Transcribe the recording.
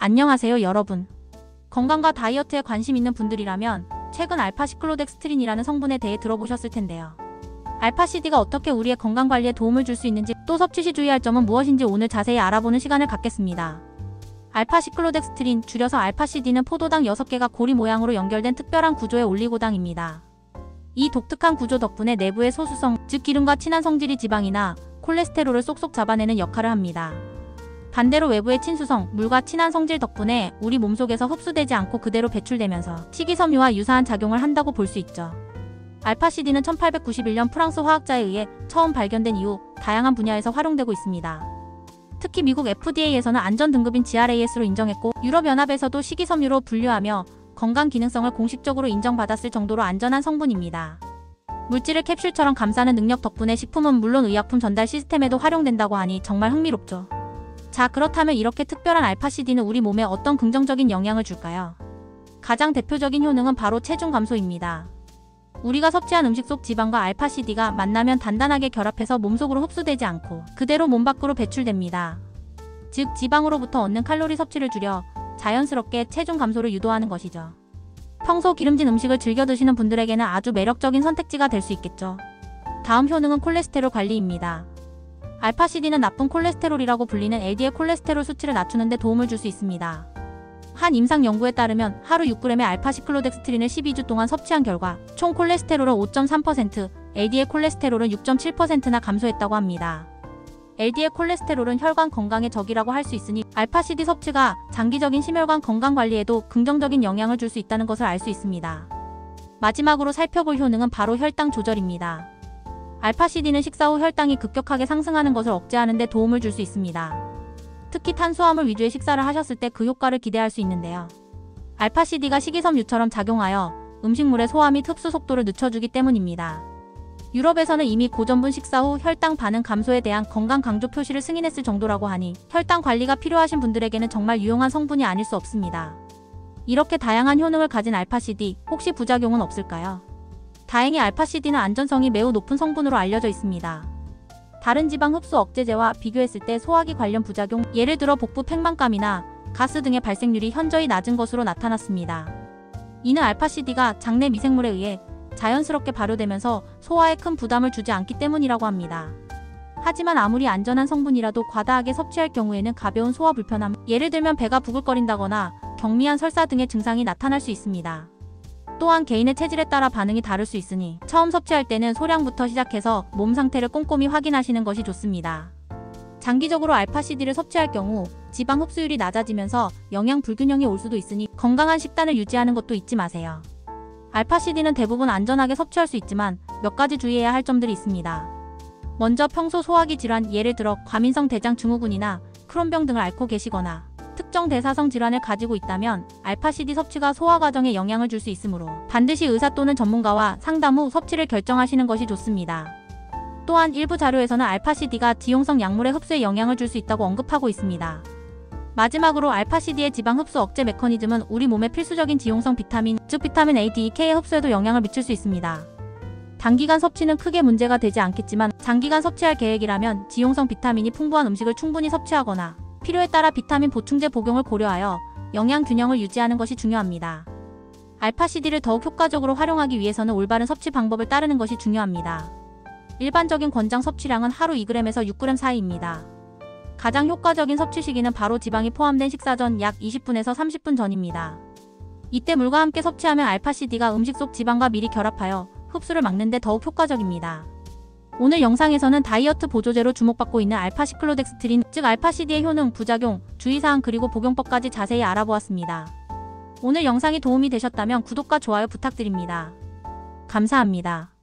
안녕하세요 여러분. 건강과 다이어트에 관심 있는 분들이라면 최근 알파시클로덱스트린이라는 성분에 대해 들어보셨을 텐데요. 알파CD가 어떻게 우리의 건강관리에 도움을 줄 수 있는지, 또 섭취 시 주의할 점은 무엇인지 오늘 자세히 알아보는 시간을 갖겠습니다. 알파시클로덱스트린, 줄여서 알파CD는 포도당 6개가 고리 모양으로 연결된 특별한 구조의 올리고당입니다. 이 독특한 구조 덕분에 내부의 소수성, 즉 기름과 친한 성질이 지방이나 콜레스테롤을 쏙쏙 잡아내는 역할을 합니다. 반대로 외부의 친수성, 물과 친한 성질 덕분에 우리 몸속에서 흡수되지 않고 그대로 배출되면서 식이섬유와 유사한 작용을 한다고 볼 수 있죠. 알파CD는 1891년 프랑스 화학자에 의해 처음 발견된 이후 다양한 분야에서 활용되고 있습니다. 특히 미국 FDA에서는 안전등급인 GRAS로 인정했고, 유럽연합에서도 식이섬유로 분류하며 건강 기능성을 공식적으로 인정받았을 정도로 안전한 성분입니다. 물질을 캡슐처럼 감싸는 능력 덕분에 식품은 물론 의약품 전달 시스템에도 활용된다고 하니 정말 흥미롭죠. 자, 그렇다면 이렇게 특별한 알파CD는 우리 몸에 어떤 긍정적인 영향을 줄까요? 가장 대표적인 효능은 바로 체중 감소입니다. 우리가 섭취한 음식 속 지방과 알파CD가 만나면 단단하게 결합해서 몸속으로 흡수되지 않고 그대로 몸 밖으로 배출됩니다. 즉, 지방으로부터 얻는 칼로리 섭취를 줄여 자연스럽게 체중 감소를 유도하는 것이죠. 평소 기름진 음식을 즐겨 드시는 분들에게는 아주 매력적인 선택지가 될 수 있겠죠. 다음 효능은 콜레스테롤 관리입니다. 알파CD는 나쁜 콜레스테롤이라고 불리는 LDL 콜레스테롤 수치를 낮추는 데 도움을 줄 수 있습니다. 한 임상 연구에 따르면 하루 6g의 알파시클로덱스트린을 12주 동안 섭취한 결과 총 콜레스테롤은 5.3%, LDL 콜레스테롤은 6.7%나 감소했다고 합니다. LDL 콜레스테롤은 혈관 건강의 적이라고 할 수 있으니 알파CD 섭취가 장기적인 심혈관 건강 관리에도 긍정적인 영향을 줄 수 있다는 것을 알 수 있습니다. 마지막으로 살펴볼 효능은 바로 혈당 조절입니다. 알파CD는 식사 후 혈당이 급격하게 상승하는 것을 억제하는 데 도움을 줄 수 있습니다. 특히 탄수화물 위주의 식사를 하셨을 때 그 효과를 기대할 수 있는데요. 알파CD가 식이섬유처럼 작용하여 음식물의 소화 및 흡수 속도를 늦춰주기 때문입니다. 유럽에서는 이미 고전분 식사 후 혈당 반응 감소에 대한 건강 강조 표시를 승인했을 정도라고 하니 혈당 관리가 필요하신 분들에게는 정말 유용한 성분이 아닐 수 없습니다. 이렇게 다양한 효능을 가진 알파CD, 혹시 부작용은 없을까요? 다행히 알파CD는 안전성이 매우 높은 성분으로 알려져 있습니다. 다른 지방 흡수 억제제와 비교했을 때 소화기 관련 부작용, 예를 들어 복부 팽만감이나 가스 등의 발생률이 현저히 낮은 것으로 나타났습니다. 이는 알파CD가 장내 미생물에 의해 자연스럽게 발효되면서 소화에 큰 부담을 주지 않기 때문이라고 합니다. 하지만 아무리 안전한 성분이라도 과다하게 섭취할 경우에는 가벼운 소화 불편함, 예를 들면 배가 부글거린다거나 경미한 설사 등의 증상이 나타날 수 있습니다. 또한 개인의 체질에 따라 반응이 다를 수 있으니 처음 섭취할 때는 소량부터 시작해서 몸 상태를 꼼꼼히 확인하시는 것이 좋습니다. 장기적으로 알파CD를 섭취할 경우 지방 흡수율이 낮아지면서 영양 불균형이 올 수도 있으니 건강한 식단을 유지하는 것도 잊지 마세요. 알파CD는 대부분 안전하게 섭취할 수 있지만 몇 가지 주의해야 할 점들이 있습니다. 먼저 평소 소화기 질환, 예를 들어 과민성 대장 증후군이나 크론병 등을 앓고 계시거나 특정 대사성 질환을 가지고 있다면 알파CD 섭취가 소화 과정에 영향을 줄 수 있으므로 반드시 의사 또는 전문가와 상담 후 섭취를 결정하시는 것이 좋습니다. 또한 일부 자료에서는 알파CD가 지용성 약물의 흡수에 영향을 줄 수 있다고 언급하고 있습니다. 마지막으로 알파CD의 지방 흡수 억제 메커니즘은 우리 몸의 필수적인 지용성 비타민, 즉 비타민 A, D, K의 흡수에도 영향을 미칠 수 있습니다. 단기간 섭취는 크게 문제가 되지 않겠지만 장기간 섭취할 계획이라면 지용성 비타민이 풍부한 음식을 충분히 섭취하거나 필요에 따라 비타민 보충제 복용을 고려하여 영양 균형을 유지하는 것이 중요합니다. 알파CD를 더욱 효과적으로 활용하기 위해서는 올바른 섭취 방법을 따르는 것이 중요합니다. 일반적인 권장 섭취량은 하루 2g에서 6g 사이입니다. 가장 효과적인 섭취 시기는 바로 지방이 포함된 식사 전 약 20분에서 30분 전입니다. 이때 물과 함께 섭취하면 알파CD가 음식 속 지방과 미리 결합하여 흡수를 막는 데 더욱 효과적입니다. 오늘 영상에서는 다이어트 보조제로 주목받고 있는 알파시클로덱스트린, 즉 알파CD의 효능, 부작용, 주의사항 그리고 복용법까지 자세히 알아보았습니다. 오늘 영상이 도움이 되셨다면 구독과 좋아요 부탁드립니다. 감사합니다.